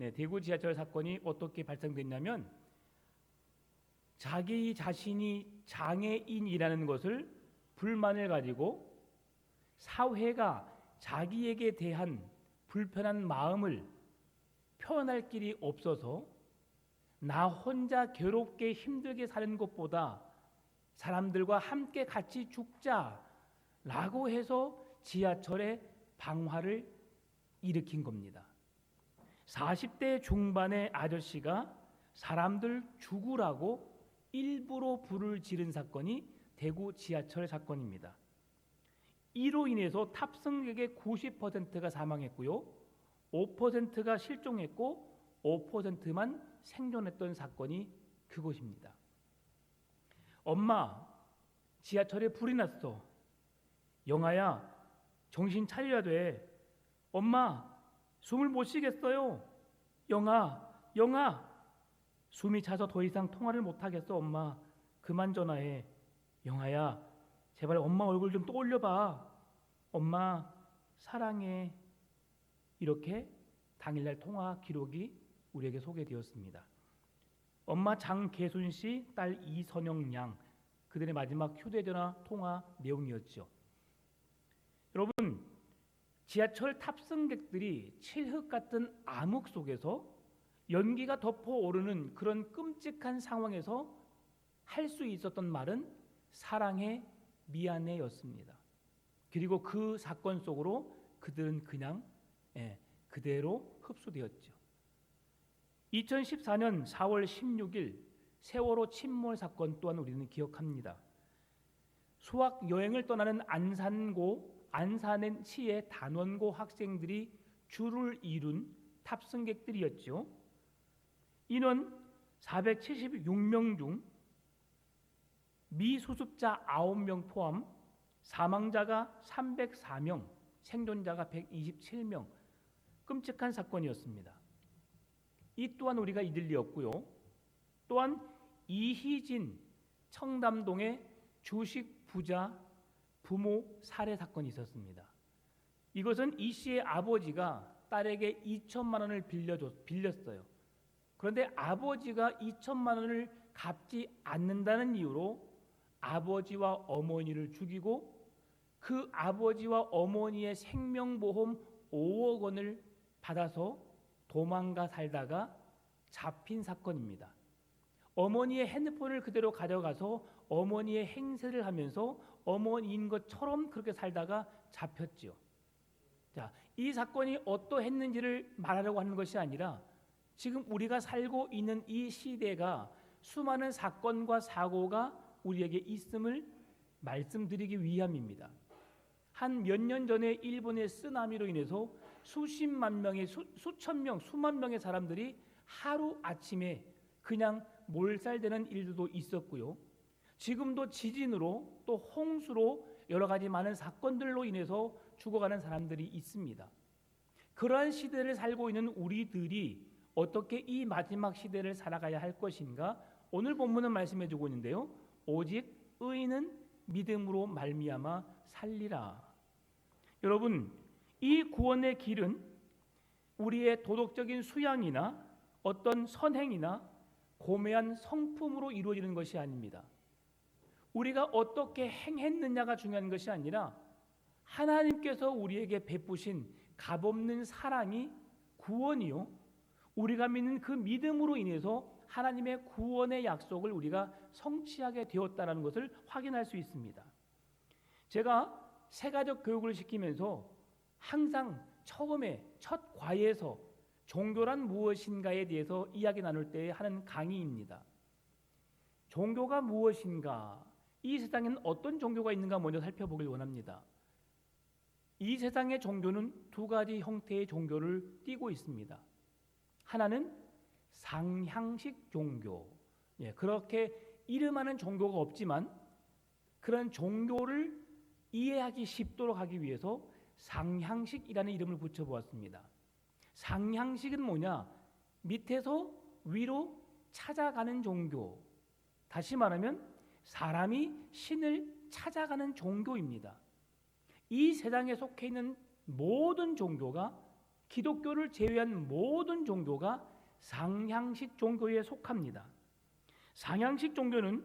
대구 지하철 사건이 어떻게 발생됐냐면 자기 자신이 장애인이라는 것을 불만을 가지고 사회가 자기에게 대한 불편한 마음을 표현할 길이 없어서 나 혼자 괴롭게 힘들게 사는 것보다 사람들과 함께 같이 죽자라고 해서 지하철에 방화를 일으킨 겁니다. 40대 중반의 아저씨가 사람들 죽으라고 일부러 불을 지른 사건이 대구 지하철 사건입니다. 이로 인해서 탑승객의 90%가 사망했고요. 5%가 실종했고 5%만 생존했던 사건이 그것입니다. 엄마, 지하철에 불이 났어. 영아야, 정신 차려야 돼. 엄마, 숨을 못 쉬겠어요. 영아, 숨이 차서 더 이상 통화를 못 하겠어. 엄마, 그만 전화해. 영아야, 제발 엄마 얼굴 좀 떠올려봐. 엄마, 사랑해. 이렇게 당일날 통화 기록이 우리에게 소개되었습니다. 엄마 장계순 씨, 딸 이선영 양, 그들의 마지막 휴대전화 통화 내용이었죠. 여러분, 지하철 탑승객들이 칠흑 같은 암흑 속에서 연기가 덮어오르는 그런 끔찍한 상황에서 할 수 있었던 말은 사랑해, 미안해 였습니다. 그리고 그 사건 속으로 그들은 그냥 그대로 흡수되었죠. 2014년 4월 16일 세월호 침몰 사건 또한 우리는 기억합니다. 수학 여행을 떠나는 안산시의 단원고 학생들이 줄을 이룬 탑승객들이었죠. 인원 476명 중 미수습자 9명 포함 사망자가 304명, 생존자가 127명, 끔찍한 사건이었습니다. 이 또한 우리가 잊을 리 없고요. 또한 이희진 청담동의 주식 부자 부모 살해 사건이 있었습니다. 이것은 이 씨의 아버지가 딸에게 2천만 원을 빌렸어요. 그런데 아버지가 2천만 원을 갚지 않는다는 이유로 아버지와 어머니를 죽이고 그 아버지와 어머니의 생명보험 5억 원을 받아서 도망가 살다가 잡힌 사건입니다. 어머니의 핸드폰을 그대로 가져가서 어머니의 행세를 하면서 어머니인 것처럼 그렇게 살다가 잡혔죠. 자, 이 사건이 어떠했는지를 말하려고 하는 것이 아니라 지금 우리가 살고 있는 이 시대가 수많은 사건과 사고가 우리에게 있음을 말씀드리기 위함입니다. 한 몇 년 전에 일본의 쓰나미로 인해서 수십만 명의 수천 명, 수만 명의 사람들이 하루 아침에 그냥 몰살되는 일들도 있었고요. 지금도 지진으로 또 홍수로 여러 가지 많은 사건들로 인해서 죽어가는 사람들이 있습니다. 그러한 시대를 살고 있는 우리들이 어떻게 이 마지막 시대를 살아가야 할 것인가? 오늘 본문은 말씀해 주고 있는데요. 오직 의인은 믿음으로 말미암아 살리라. 여러분, 이 구원의 길은 우리의 도덕적인 수양이나 어떤 선행이나 고매한 성품으로 이루어지는 것이 아닙니다. 우리가 어떻게 행했느냐가 중요한 것이 아니라 하나님께서 우리에게 베푸신 값없는 사랑이 구원이요, 우리가 믿는 그 믿음으로 인해서 하나님의 구원의 약속을 우리가 성취하게 되었다는 것을 확인할 수 있습니다. 제가 세가족 교육을 시키면서 항상 처음에 첫 과에서 종교란 무엇인가에 대해서 이야기 나눌 때 하는 강의입니다. 종교가 무엇인가? 이 세상에는 어떤 종교가 있는가 먼저 살펴보길 원합니다. 이 세상의 종교는 두 가지 형태의 종교를 띠고 있습니다. 하나는 상향식 종교. 그렇게 이름하는 종교가 없지만 그런 종교를 이해하기 쉽도록 하기 위해서 상향식이라는 이름을 붙여보았습니다. 상향식은 뭐냐? 밑에서 위로 찾아가는 종교. 다시 말하면 사람이 신을 찾아가는 종교입니다. 이 세상에 속해 있는 모든 종교가 기독교를 제외한 모든 종교가 상향식 종교에 속합니다. 상향식 종교는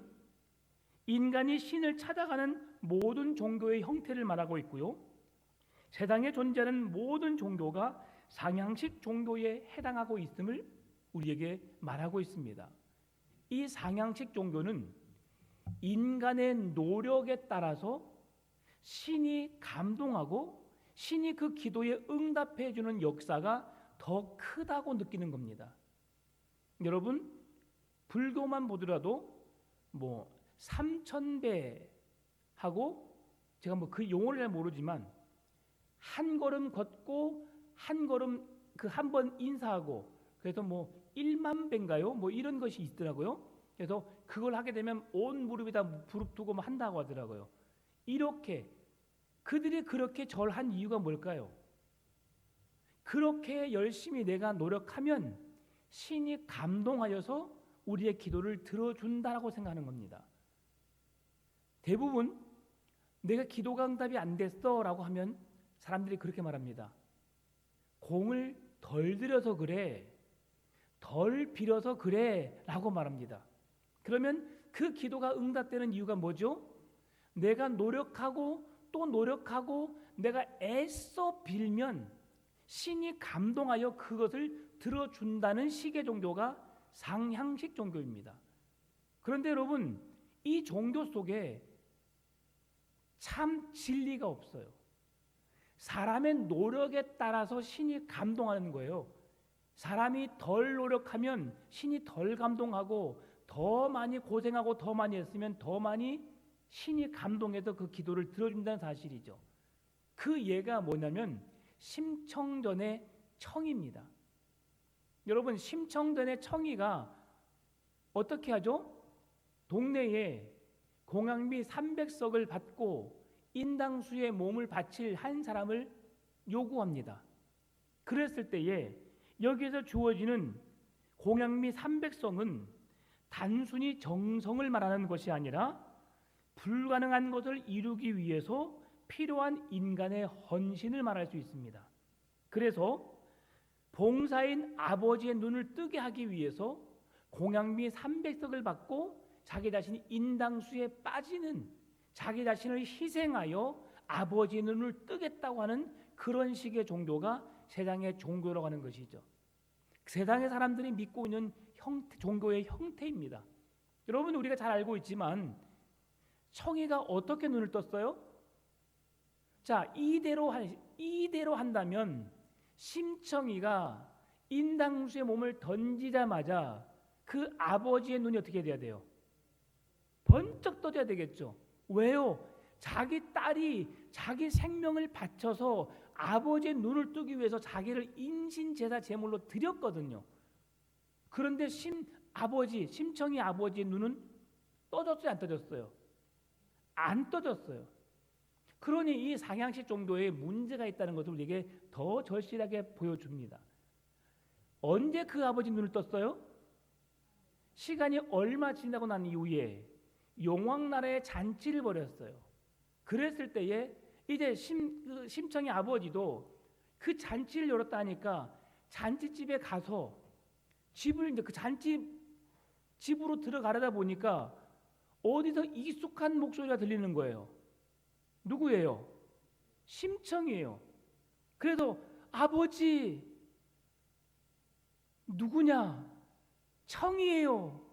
인간이 신을 찾아가는 모든 종교의 형태를 말하고 있고요. 세상에 존재하는 모든 종교가 상향식 종교에 해당하고 있음을 우리에게 말하고 있습니다. 이 상향식 종교는 인간의 노력에 따라서 신이 감동하고 신이 그 기도에 응답해 주는 역사가 더 크다고 느끼는 겁니다. 여러분, 불교만 보더라도 3000배 하고, 제가 그 용어를 잘 모르지만 한 걸음 걷고 한 걸음 그 한 번 인사하고, 그래서 1만 배인가요? 이런 것이 있더라고요. 그래서 그걸 하게 되면 온 무릎이 다 부릅뜨고 한다고 하더라고요. 이렇게 그들이 그렇게 절한 이유가 뭘까요? 그렇게 열심히 내가 노력하면 신이 감동하여서 우리의 기도를 들어준다라고 생각하는 겁니다. 대부분 내가 기도가 응답이 안 됐어라고 하면 사람들이 그렇게 말합니다. 공을 덜 들여서 그래, 덜 빌어서 그래 라고 말합니다. 그러면 그 기도가 응답되는 이유가 뭐죠? 내가 노력하고 또 노력하고 내가 애써 빌면 신이 감동하여 그것을 들어준다는 식의 종교가 상향식 종교입니다. 그런데 여러분, 이 종교 속에 참 진리가 없어요. 사람의 노력에 따라서 신이 감동하는 거예요. 사람이 덜 노력하면 신이 덜 감동하고, 더 많이 고생하고 더 많이 했으면 더 많이 신이 감동해서 그 기도를 들어준다는 사실이죠. 그 예가 뭐냐면 심청전의 청입니다. 여러분, 심청전의 청이가 어떻게 하죠? 동네에 공양비 300석을 받고 인당수의 몸을 바칠 한 사람을 요구합니다. 그랬을 때에 여기에서 주어지는 공양미 300석은 단순히 정성을 말하는 것이 아니라 불가능한 것을 이루기 위해서 필요한 인간의 헌신을 말할 수 있습니다. 그래서 봉사인 아버지의 눈을 뜨게 하기 위해서 공양미 300석을 받고 자기 자신이 인당수에 빠지는, 자기 자신을 희생하여 아버지의 눈을 뜨겠다고 하는 그런 식의 종교가 세상의 종교라고 하는 것이죠. 세상의 사람들이 믿고 있는 종교의 형태입니다. 여러분, 우리가 잘 알고 있지만 청이가 어떻게 눈을 떴어요? 자, 이대로 한다면 심청이가 인당수의 몸을 던지자마자 그 아버지의 눈이 어떻게 돼야 돼요? 번쩍 떠져야 되겠죠. 왜요? 자기 딸이 자기 생명을 바쳐서 아버지의 눈을 뜨기 위해서 자기를 인신제사 제물로 드렸거든요. 그런데 심청이 아버지의 눈은 떠졌어요, 안 떠졌어요? 안 떠졌어요. 그러니 이 상향식 종교에 문제가 있다는 것을 우리에게 더 절실하게 보여줍니다. 언제 그 아버지 눈을 떴어요? 시간이 얼마 지나고 난 이후에 용왕나라의 잔치를 벌였어요. 그랬을 때에 이제 심청의 아버지도 그 잔치를 열었다 하니까 잔치집에 가서 집을 이제 그 집으로 들어가려다 보니까 어디서 익숙한 목소리가 들리는 거예요. 누구예요? 심청이에요. 그래서 아버지 누구냐? 청이에요.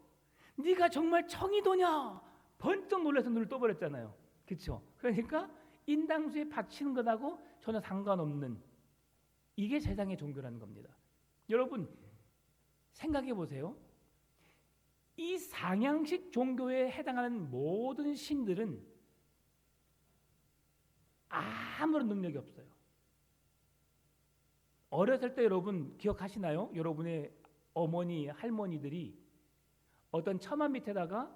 네가 정말 청이도냐? 번쩍 놀라서 눈을 떠버렸잖아요. 그렇죠? 그러니까 인당수에 바치는 것하고 전혀 상관없는, 이게 세상의 종교라는 겁니다. 여러분 생각해 보세요. 이 상향식 종교에 해당하는 모든 신들은 아무런 능력이 없어요. 어렸을 때 여러분 기억하시나요? 여러분의 어머니, 할머니들이 어떤 처마 밑에다가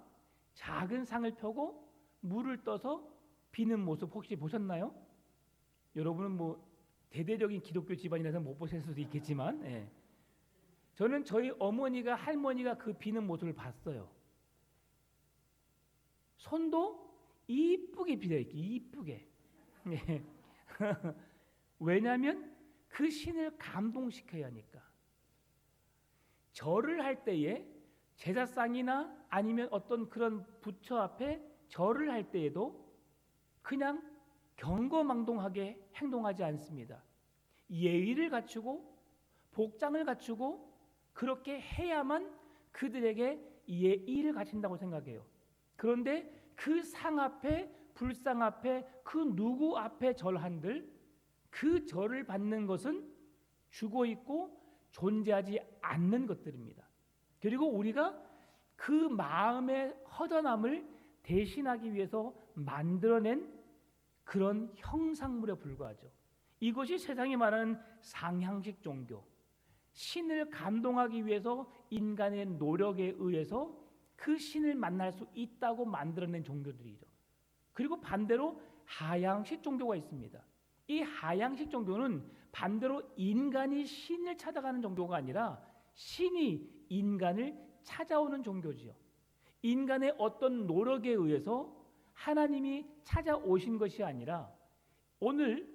작은 상을 펴고 물을 떠서 비는 모습 혹시 보셨나요? 여러분은 대대적인 기독교 집안이라서 못 보실 수도 있겠지만, 저는 저희 어머니가, 할머니가 그 비는 모습을 봤어요. 손도 이쁘게 빌어요. 이쁘게. 왜냐하면 그 신을 감동시켜야 하니까. 절을 할 때에 제사상이나 아니면 어떤 그런 부처 앞에 절을 할 때에도 그냥 경거망동하게 행동하지 않습니다. 예의를 갖추고 복장을 갖추고 그렇게 해야만 그들에게 예의를 갖춘다고 생각해요. 그런데 그 상 앞에 불상 앞에 그 누구 앞에 절한들 그 절을 받는 것은 죽어 있고 존재하지 않는 것들입니다. 그리고 우리가 그 마음의 허전함을 대신하기 위해서 만들어낸 그런 형상물에 불과하죠. 이것이 세상이 말하는 상향식 종교, 신을 감동하기 위해서 인간의 노력에 의해서 그 신을 만날 수 있다고 만들어낸 종교들이죠. 그리고 반대로 하향식 종교가 있습니다. 이 하향식 종교는 반대로 인간이 신을 찾아가는 종교가 아니라 신이 인간을 찾아오는 종교지요. 인간의 어떤 노력에 의해서 하나님이 찾아오신 것이 아니라 오늘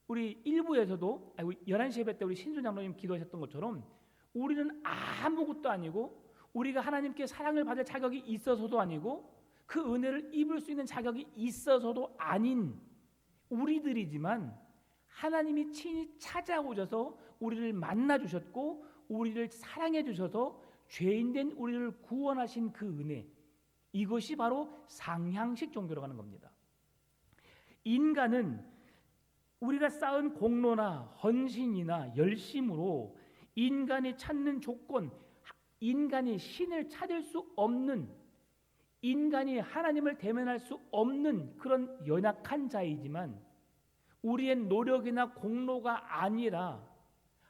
우리 1부에서도 11시 예배 때 우리 신준 장로님 기도하셨던 것처럼 우리는 아무것도 아니고 우리가 하나님께 사랑을 받을 자격이 있어서도 아니고 그 은혜를 입을 수 있는 자격이 있어서도 아닌 우리들이지만 하나님이 친히 찾아오셔서 우리를 만나 주셨고 우리를 사랑해 주셔서 죄인된 우리를 구원하신 그 은혜, 이것이 바로 상향식 종교라고 하는 겁니다. 인간은 우리가 쌓은 공로나 헌신이나 열심으로 인간이 찾는 조건, 인간이 신을 찾을 수 없는, 인간이 하나님을 대면할 수 없는 그런 연약한 자이지만 우리의 노력이나 공로가 아니라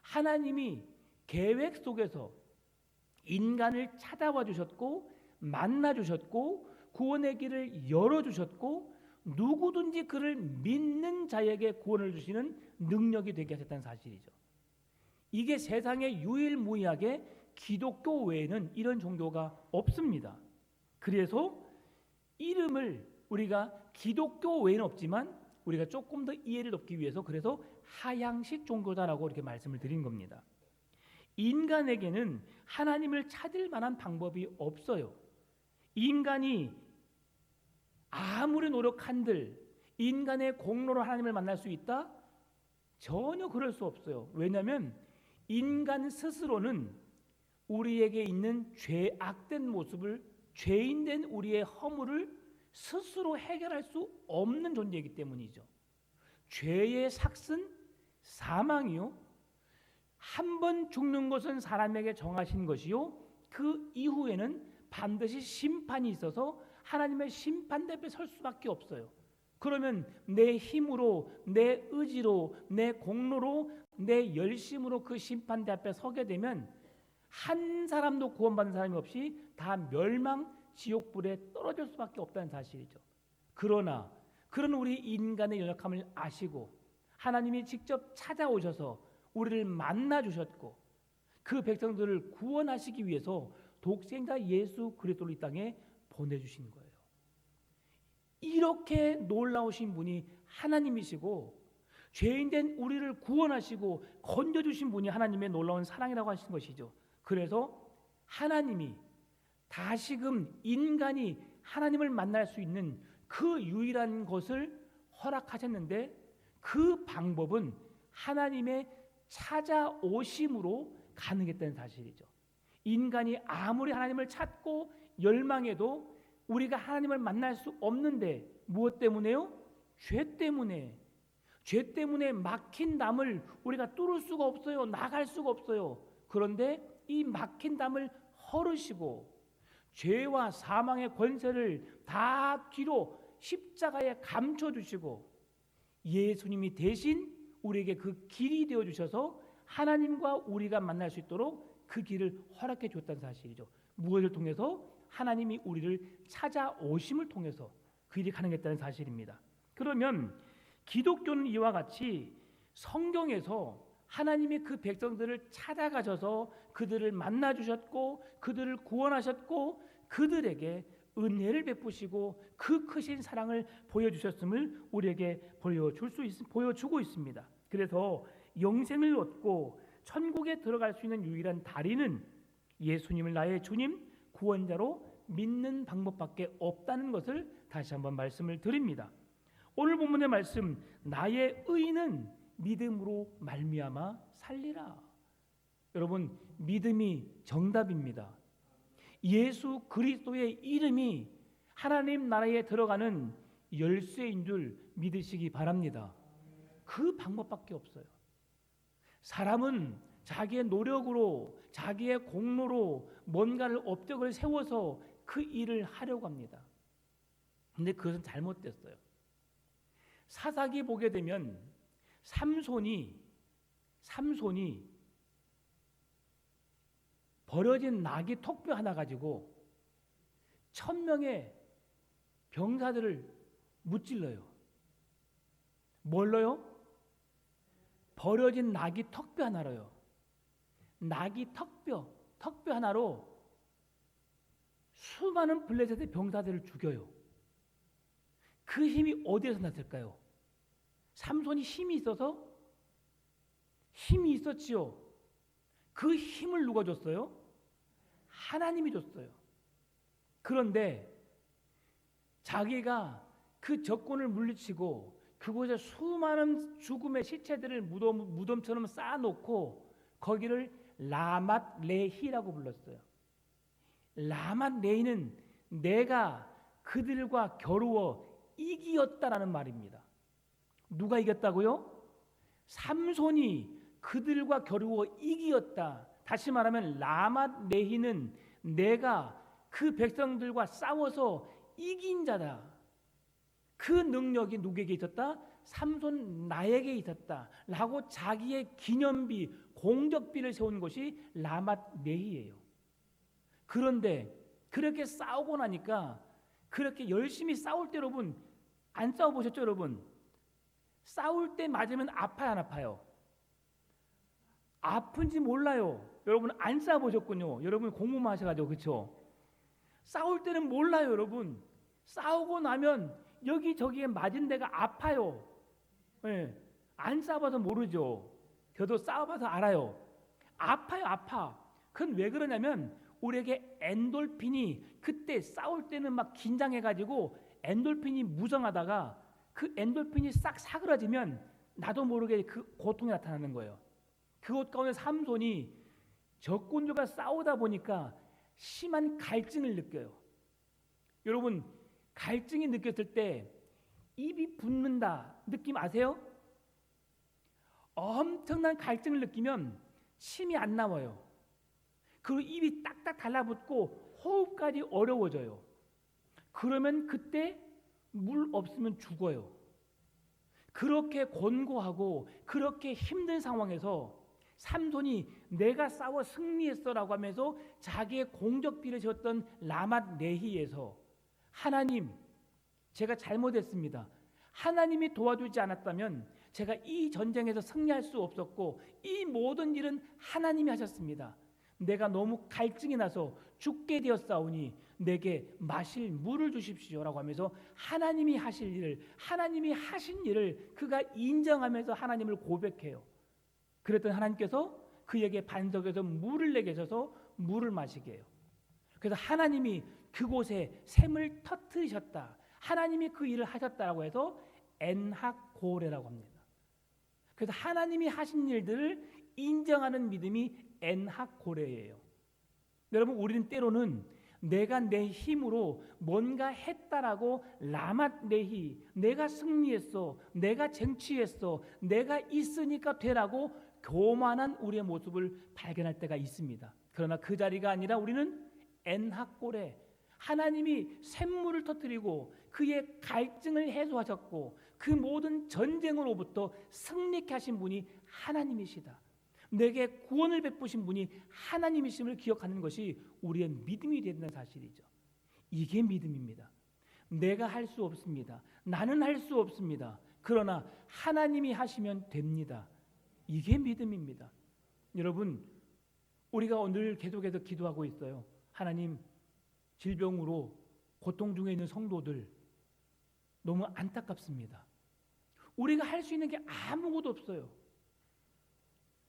하나님이 계획 속에서 인간을 찾아와 주셨고 만나 주셨고 구원의 길을 열어 주셨고 누구든지 그를 믿는 자에게 구원을 주시는 능력이 되게 하셨다는 사실이죠. 이게 세상에 유일무이하게 기독교 외에는 이런 종교가 없습니다. 그래서 이름을 우리가 기독교 외에는 없지만 우리가 조금 더 이해를 돕기 위해서 그래서 하향식 종교다라고 이렇게 말씀을 드린 겁니다. 인간에게는 하나님을 찾을 만한 방법이 없어요. 인간이 아무리 노력한들 인간의 공로로 하나님을 만날 수 있다? 전혀 그럴 수 없어요. 왜냐하면 인간 스스로는 우리에게 있는 죄악된 모습을, 죄인된 우리의 허물을 스스로 해결할 수 없는 존재이기 때문이죠. 죄의 삭은 사망이요, 한 번 죽는 것은 사람에게 정하신 것이요 그 이후에는 반드시 심판이 있어서 하나님의 심판 앞에 설 수밖에 없어요. 그러면 내 힘으로, 내 의지로, 내 공로로, 내 열심으로 그 심판대 앞에 서게 되면 한 사람도 구원받는 사람이 없이 다 멸망 지옥불에 떨어질 수밖에 없다는 사실이죠. 그러나 그런 우리 인간의 연약함을 아시고 하나님이 직접 찾아오셔서 우리를 만나 주셨고 그 백성들을 구원하시기 위해서 독생자 예수 그리스도를 이 땅에 보내주신 거예요. 이렇게 놀라우신 분이 하나님이시고 죄인된 우리를 구원하시고 건져주신 분이 하나님의 놀라운 사랑이라고 하신 것이죠. 그래서 하나님이 다시금 인간이 하나님을 만날 수 있는 그 유일한 것을 허락하셨는데 그 방법은 하나님의 찾아오심으로 가능했다는 사실이죠. 인간이 아무리 하나님을 찾고 열망해도 우리가 하나님을 만날 수 없는데 무엇 때문에요? 죄 때문에. 죄 때문에 막힌 담을 우리가 뚫을 수가 없어요. 나갈 수가 없어요. 그런데 이 막힌 담을 헐으시고 죄와 사망의 권세를 다 뒤로 십자가에 감춰주시고 예수님이 대신 우리에게 그 길이 되어주셔서 하나님과 우리가 만날 수 있도록 그 길을 허락해 줬다는 사실이죠. 무엇을 통해서? 하나님이 우리를 찾아오심을 통해서 그 일이 가능했다는 사실입니다. 그러면 기독교는 이와 같이 성경에서 하나님이 그 백성들을 찾아가셔서 그들을 만나 주셨고 그들을 구원하셨고 그들에게 은혜를 베푸시고 그 크신 사랑을 보여주셨음을 우리에게 보여주고 있습니다. 그래서 영생을 얻고 천국에 들어갈 수 있는 유일한 다리는 예수님을 나의 주님, 구원자로 믿는 방법밖에 없다는 것을 다시 한번 말씀을 드립니다. 오늘 본문의 말씀, 나의 의는 믿음으로 말미암아 살리라. 여러분, 믿음이 정답입니다. 예수 그리스도의 이름이 하나님 나라에 들어가는 열쇠인 줄 믿으시기 바랍니다. 그 방법밖에 없어요. 사람은 자기의 노력으로, 자기의 공로로 뭔가를 업적을 세워서 그 일을 하려고 합니다. 근데 그것은 잘못됐어요. 사사기 보게 되면 삼손이 버려진 나귀 턱뼈 하나 가지고 1000명의 병사들을 무찔러요. 뭘로요? 버려진 나귀 턱뼈 하나로요. 나귀 턱뼈 하나로 수많은 블레셋의 병사들을 죽여요. 그 힘이 어디에서 났을까요? 삼손이 힘이 있었지요. 그 힘을 누가 줬어요? 하나님이 줬어요. 그런데 자기가 그 적군을 물리치고 그곳에 수많은 죽음의 시체들을 무덤처럼 쌓아놓고 거기를 라맛 레히라고 불렀어요. 라맛 레히는 내가 그들과 겨루어 이기었다라는 말입니다. 누가 이겼다고요? 삼손이 그들과 겨루어 이기었다. 다시 말하면 라맛 레히는 내가 그 백성들과 싸워서 이긴 자다. 그 능력이 누구에게 있었다? 삼손 나에게 있었다 라고 자기의 기념비, 공적비를 세운 것이 라맛 레히예요. 그런데 그렇게 싸우고 나니까, 그렇게 열심히 싸울 때 여러분 안 싸워보셨죠? 여러분 싸울 때 맞으면 아파요, 안 아파요? 아픈지 몰라요. 여러분 안 싸워보셨군요. 여러분 공부만 하셔가지고. 그렇죠? 싸울 때는 몰라요. 여러분 싸우고 나면 여기저기에 맞은 데가 아파요. 네. 안 싸워봐서 모르죠. 저도 싸워봐서 알아요. 아파요, 아파. 그건 왜 그러냐면 우리에게 엔돌핀이, 그때 싸울 때는 막 긴장해가지고 엔돌핀이 무성하다가 그 엔돌핀이 싹 사그라지면 나도 모르게 그 고통이 나타나는 거예요. 그것 가운데 삼손이 적군들과 싸우다 보니까 심한 갈증을 느껴요. 여러분 갈증이 느꼈을 때 입이 붓는다 느낌 아세요? 엄청난 갈증을 느끼면 침이 안 나와요. 그리고 입이 딱딱 달라붙고 호흡까지 어려워져요. 그러면 그때 물 없으면 죽어요. 그렇게 곤고하고 그렇게 힘든 상황에서 삼손이 내가 싸워 승리했어라고 하면서 자기의 공적비를 세웠던 라맛 레히에서 하나님, 제가 잘못했습니다. 하나님이 도와주지 않았다면 제가 이 전쟁에서 승리할 수 없었고 이 모든 일은 하나님이 하셨습니다. 내가 너무 갈증이 나서 죽게 되었사오니 내게 마실 물을 주십시오라고 하면서 하나님이 하실 일을, 하나님이 하신 일을 그가 인정하면서 하나님을 고백해요. 그랬더니 하나님께서 그에게 반석에서 물을 내게 해서 물을 마시게 해요. 그래서 하나님이 그곳에 샘을 터뜨리셨다. 하나님이 그 일을 하셨다라고 해서 엔학고레라고 합니다. 그래서 하나님이 하신 일들을 인정하는 믿음이 엔학고레예요. 여러분 우리는 때로는 내가 내 힘으로 뭔가 했다라고 라맛 레히, 내가 승리했어, 내가 쟁취했어, 내가 있으니까 되라고 교만한 우리의 모습을 발견할 때가 있습니다. 그러나 그 자리가 아니라 우리는 엔학고레, 하나님이 샘물을 터뜨리고 그의 갈증을 해소하셨고 그 모든 전쟁으로부터 승리케 하신 분이 하나님이시다. 내게 구원을 베푸신 분이 하나님이심을 기억하는 것이 우리의 믿음이 된다는 사실이죠. 이게 믿음입니다. 내가 할 수 없습니다. 나는 할 수 없습니다. 그러나 하나님이 하시면 됩니다. 이게 믿음입니다. 여러분 우리가 오늘 계속해서 기도하고 있어요. 하나님, 질병으로 고통 중에 있는 성도들 너무 안타깝습니다. 우리가 할 수 있는 게 아무것도 없어요.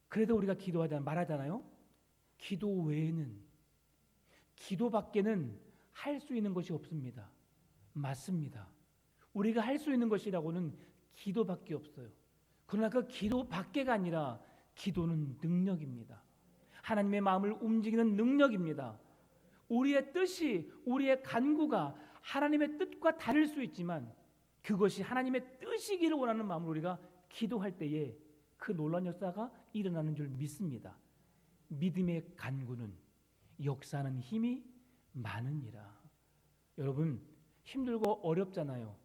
그래도 우리가 기도하자 말하잖아요. 기도 외에는, 기도밖에는 할 수 있는 것이 없습니다. 맞습니다. 우리가 할 수 있는 것이라고는 기도밖에 없어요. 그러나 그 기도밖에가 아니라 기도는 능력입니다. 하나님의 마음을 움직이는 능력입니다. 우리의 뜻이, 우리의 간구가 하나님의 뜻과 다를 수 있지만 그것이 하나님의 뜻이기를 원하는 마음으로 우리가 기도할 때에 그 놀라운 역사가 일어나는 줄 믿습니다. 믿음의 간구는 역사하는 힘이 많으니라. 여러분, 힘들고 어렵잖아요.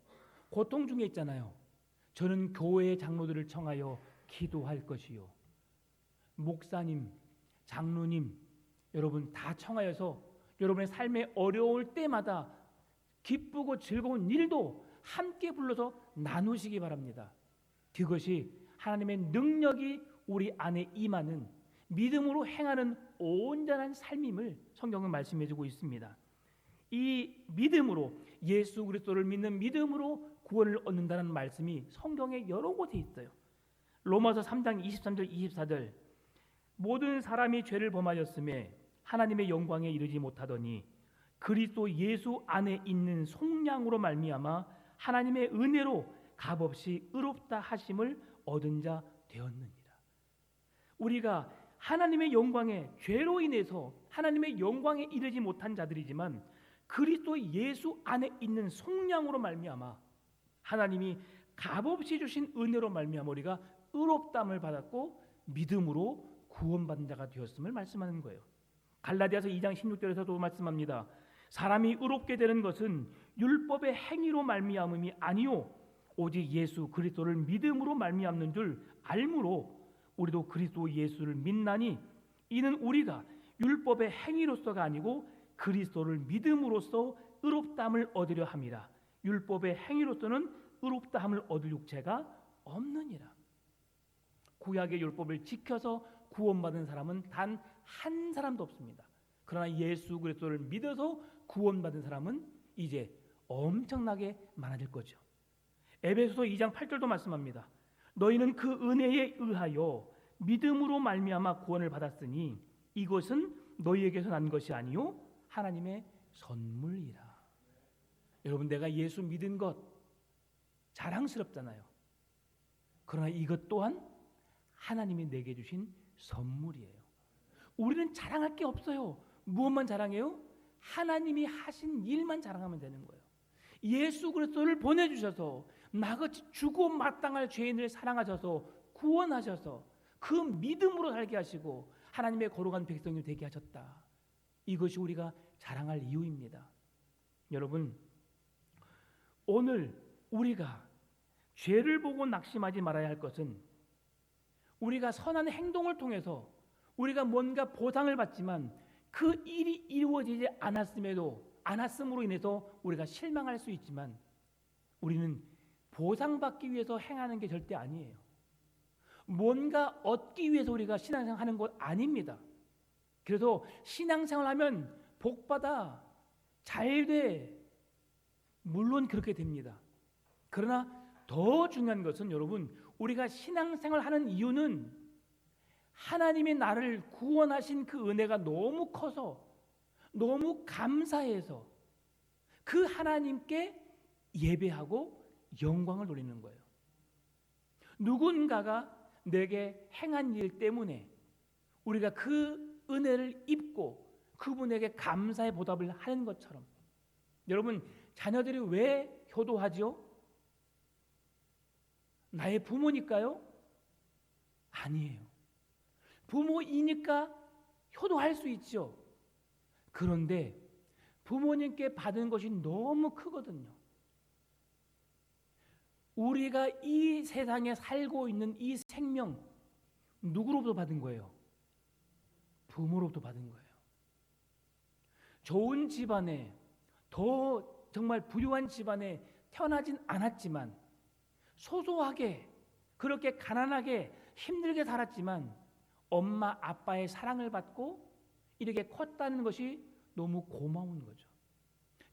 고통 중에 있잖아요. 저는 교회의 장로들을 청하여 기도할 것이요. 목사님, 장로님, 여러분 다 청하여서 여러분의 삶에 어려울 때마다 기쁘고 즐거운 일도 함께 불러서 나누시기 바랍니다. 그것이 하나님의 능력이 우리 안에 임하는 믿음으로 행하는 온전한 삶임을 성경은 말씀해 주고 있습니다. 이 믿음으로, 예수 그리스도를 믿는 믿음으로 구원을 얻는다는 말씀이 성경에 여러 곳에 있어요. 로마서 3장 23절 24절 모든 사람이 죄를 범하였음에 하나님의 영광에 이르지 못하더니 그리스도 예수 안에 있는 속량으로 말미암아 하나님의 은혜로 값없이 의롭다 하심을 얻은 자 되었느니라. 우리가 하나님의 영광에, 죄로 인해서 하나님의 영광에 이르지 못한 자들이지만 그리스도 예수 안에 있는 속량으로 말미암아 하나님이 값없이 주신 은혜로 말미암아 우리가 의롭다함을 받았고 믿음으로 구원받은 자가 되었음을 말씀하는 거예요. 갈라디아서 2장 16절에서도 말씀합니다. 사람이 의롭게 되는 것은 율법의 행위로 말미암음이 아니요 오직 예수 그리스도를 믿음으로 말미암는 줄 알므로 우리도 그리스도 예수를 믿나니 이는 우리가 율법의 행위로서가 아니고 그리스도를 믿음으로써 의롭다함을 얻으려 함이라. 율법의 행위로서는 의롭다함을 얻을 육체가 없느니라. 구약의 율법을 지켜서 구원받은 사람은 단 한 사람도 없습니다. 그러나 예수 그리스도를 믿어서 구원받은 사람은 이제 엄청나게 많아질 거죠. 에베소서 2장 8절도 말씀합니다. 너희는 그 은혜에 의하여 믿음으로 말미암아 구원을 받았으니 이것은 너희에게서 난 것이 아니요 하나님의 선물이라. 여러분, 내가 예수 믿은 것 자랑스럽잖아요. 그러나 이것 또한 하나님이 내게 주신 선물이에요. 우리는 자랑할 게 없어요. 무엇만 자랑해요? 하나님이 하신 일만 자랑하면 되는 거예요. 예수 그리스도를 보내주셔서 나같이 죽고 마땅할 죄인을 사랑하셔서 구원하셔서 그 믿음으로 살게 하시고 하나님의 거룩한 백성이 되게 하셨다. 이것이 우리가 자랑할 이유입니다. 여러분, 오늘 우리가 죄를 보고 낙심하지 말아야 할 것은 우리가 선한 행동을 통해서 우리가 뭔가 보상을 받지만 그 일이 이루어지지 않았음으로 인해서 우리가 실망할 수 있지만 우리는 보상받기 위해서 행하는 게 절대 아니에요. 뭔가 얻기 위해서 우리가 신앙생활 하는 것 아닙니다. 그래서 신앙생활 하면 복받아, 잘돼, 물론 그렇게 됩니다. 그러나 더 중요한 것은 여러분, 우리가 신앙생활 하는 이유는 하나님이 나를 구원하신 그 은혜가 너무 커서 너무 감사해서 그 하나님께 예배하고 영광을 돌리는 거예요. 누군가가 내게 행한 일 때문에 우리가 그 은혜를 입고 그분에게 감사의 보답을 하는 것처럼, 여러분, 자녀들이 왜 효도하죠? 나의 부모니까요? 아니에요. 부모이니까 효도할 수 있죠. 그런데 부모님께 받은 것이 너무 크거든요. 우리가 이 세상에 살고 있는 이 생명 누구로부터 받은 거예요? 부모로부터 받은 거예요. 좋은 집안에, 더 정말 부유한 집안에 태어나진 않았지만 소소하게, 그렇게 가난하게 힘들게 살았지만 엄마 아빠의 사랑을 받고 이렇게 컸다는 것이 너무 고마운 거죠.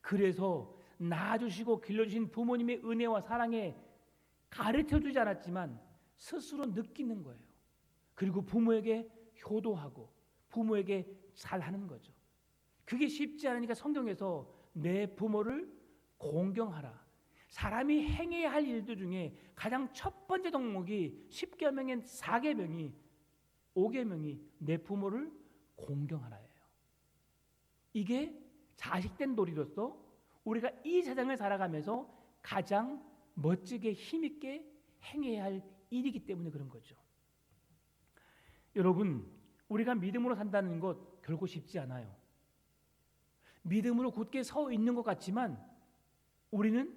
그래서 낳아주시고 길러주신 부모님의 은혜와 사랑에 가르쳐주지 않았지만 스스로 느끼는 거예요. 그리고 부모에게 효도하고 부모에게 잘하는 거죠. 그게 쉽지 않으니까 성경에서 내 부모를 공경하라. 사람이 행해야 할 일들 중에 가장 첫 번째 덕목이 10계명의 4계명이 5계명이 내 부모를 공경하라예요. 이게 자식된 도리로서 우리가 이 세상을 살아가면서 가장 멋지게 힘있게 행해야 할 일이기 때문에 그런 거죠. 여러분, 우리가 믿음으로 산다는 것 결코 쉽지 않아요. 믿음으로 굳게 서 있는 것 같지만 우리는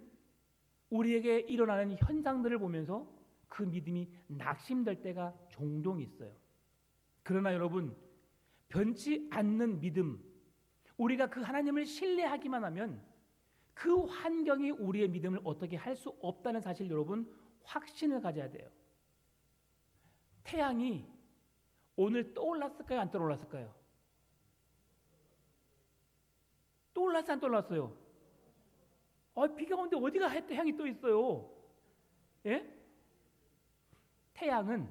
우리에게 일어나는 현상들을 보면서 그 믿음이 낙심될 때가 종종 있어요. 그러나 여러분, 변치 않는 믿음, 우리가 그 하나님을 신뢰하기만 하면 그 환경이 우리의 믿음을 어떻게 할 수 없다는 사실 여러분 확신을 가져야 돼요. 태양이 오늘 떠올랐을까요? 안 떠올랐을까요? 떠올랐어요? 안 떠올랐어요? 비가 오는데 어디가 태양이 떠 있어요? 예? 태양은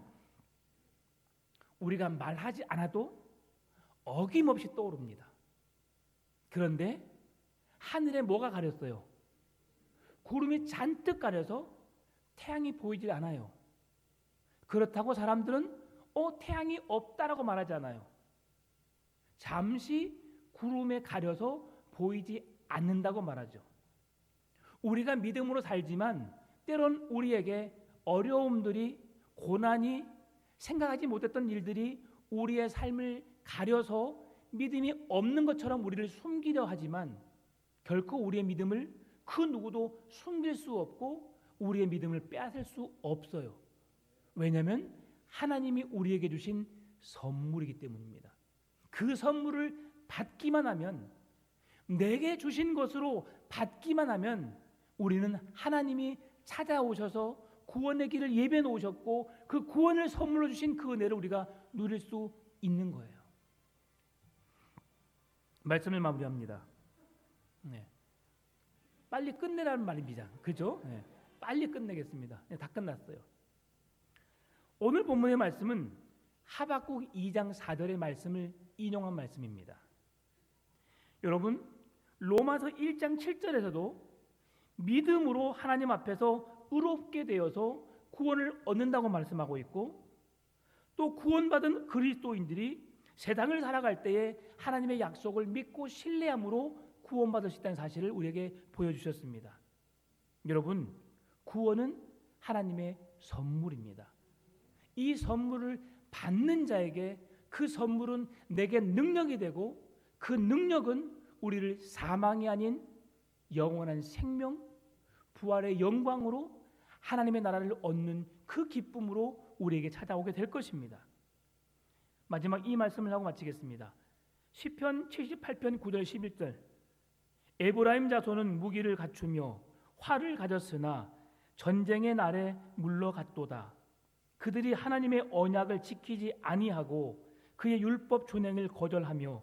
우리가 말하지 않아도 어김없이 떠오릅니다. 그런데 하늘에 뭐가 가렸어요? 구름이 잔뜩 가려서 태양이 보이질 않아요. 그렇다고 사람들은 태양이 없다라고 말하지 않아요. 잠시 구름에 가려서 보이지 않는다고 말하죠. 우리가 믿음으로 살지만 때론 우리에게 어려움들이, 고난이, 생각하지 못했던 일들이 우리의 삶을 가려서 믿음이 없는 것처럼 우리를 숨기려 하지만 결코 우리의 믿음을 그 누구도 숨길 수 없고 우리의 믿음을 빼앗을 수 없어요. 왜냐하면 하나님이 우리에게 주신 선물이기 때문입니다. 그 선물을 받기만 하면, 내게 주신 것으로 받기만 하면 우리는 하나님이 찾아오셔서 구원의 길을 예비해 놓으셨고 그 구원을 선물로 주신 그 은혜를 우리가 누릴 수 있는 거예요. 말씀을 마무리합니다. 네. 빨리 끝내라는 말입니다. 그죠? 네. 빨리 끝내겠습니다. 네, 다 끝났어요. 오늘 본문의 말씀은 하박국 2장 4절의 말씀을 인용한 말씀입니다. 여러분, 로마서 1장 7절에서도 믿음으로 하나님 앞에서 의롭게 되어서 구원을 얻는다고 말씀하고 있고, 또 구원받은 그리스도인들이 세상을 살아갈 때에 하나님의 약속을 믿고 신뢰함으로 구원받을 수 있다는 사실을 우리에게 보여주셨습니다. 여러분, 구원은 하나님의 선물입니다. 이 선물을 받는 자에게 그 선물은 내게 능력이 되고 그 능력은 우리를 사망이 아닌 영원한 생명, 부활의 영광으로 하나님의 나라를 얻는 그 기쁨으로 우리에게 찾아오게 될 것입니다. 마지막 이 말씀을 하고 마치겠습니다. 시편 78편 9절 11절 에브라임 자손은 무기를 갖추며 활을 가졌으나 전쟁의 날에 물러갔도다. 그들이 하나님의 언약을 지키지 아니하고 그의 율법 준행을 거절하며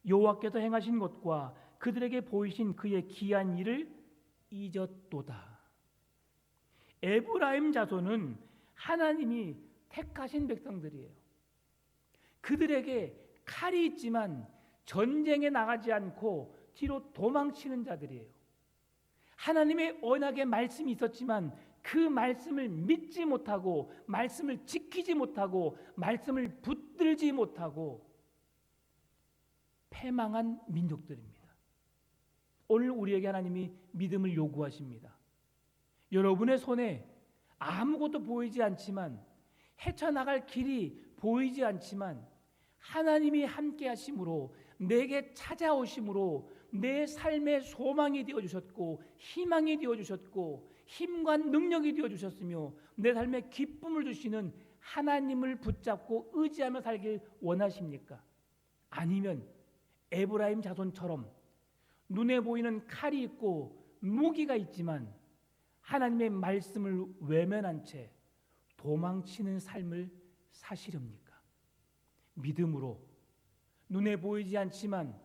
여호와께서 행하신 것과 그들에게 보이신 그의 기한 일을 잊었도다. 에브라임 자손은 하나님이 택하신 백성들이에요. 그들에게 칼이 있지만 전쟁에 나가지 않고 뒤로 도망치는 자들이에요. 하나님의 언약의 말씀이 있었지만 그 말씀을 믿지 못하고 말씀을 지키지 못하고 말씀을 붙들지 못하고 패망한 민족들입니다. 오늘 우리에게 하나님이 믿음을 요구하십니다. 여러분의 손에 아무것도 보이지 않지만, 헤쳐나갈 길이 보이지 않지만 하나님이 함께 하심으로, 내게 찾아오심으로 내 삶의 소망이 되어주셨고 희망이 되어주셨고 힘과 능력이 되어주셨으며 내 삶에 기쁨을 주시는 하나님을 붙잡고 의지하며 살길 원하십니까? 아니면 에브라임 자손처럼 눈에 보이는 칼이 있고 무기가 있지만 하나님의 말씀을 외면한 채 도망치는 삶을 사시렵니까? 믿음으로 눈에 보이지 않지만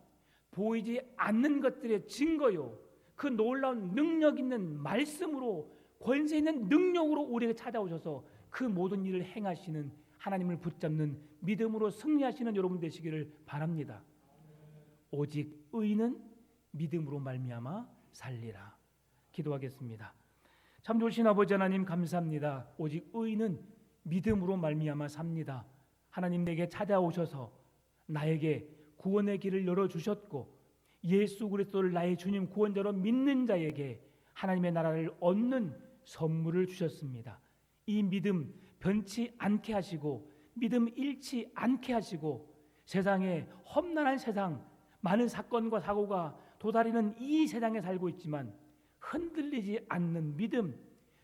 보이지 않는 것들의 증거요, 그 놀라운 능력 있는 말씀으로, 권세 있는 능력으로 우리에게 찾아오셔서 그 모든 일을 행하시는 하나님을 붙잡는 믿음으로 승리하시는 여러분 되시기를 바랍니다. 오직 의인은 믿음으로 말미암아 살리라. 기도하겠습니다. 참 좋으신 아버지 하나님 감사합니다. 오직 의인은 믿음으로 말미암아 삽니다. 하나님 내게 찾아오셔서 나에게 구원의 길을 열어주셨고 예수 그리스도를 나의 주님 구원자로 믿는 자에게 하나님의 나라를 얻는 선물을 주셨습니다. 이 믿음 변치 않게 하시고 믿음 잃지 않게 하시고 세상에 험난한 세상 많은 사건과 사고가 도달하는 이 세상에 살고 있지만 흔들리지 않는 믿음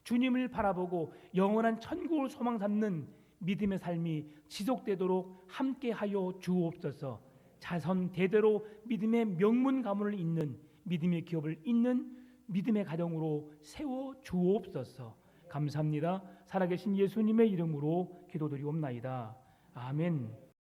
주님을 바라보고 영원한 천국을 소망 삼는 믿음의 삶이 지속되도록 함께하여 주옵소서. 자손 대대로 믿음의 명문 가문을 잇는 믿음의 기업을 잇는 믿음의 가정으로 세워 주옵소서. 감사합니다. 살아계신 예수님의 이름으로 기도드리옵나이다. 아멘.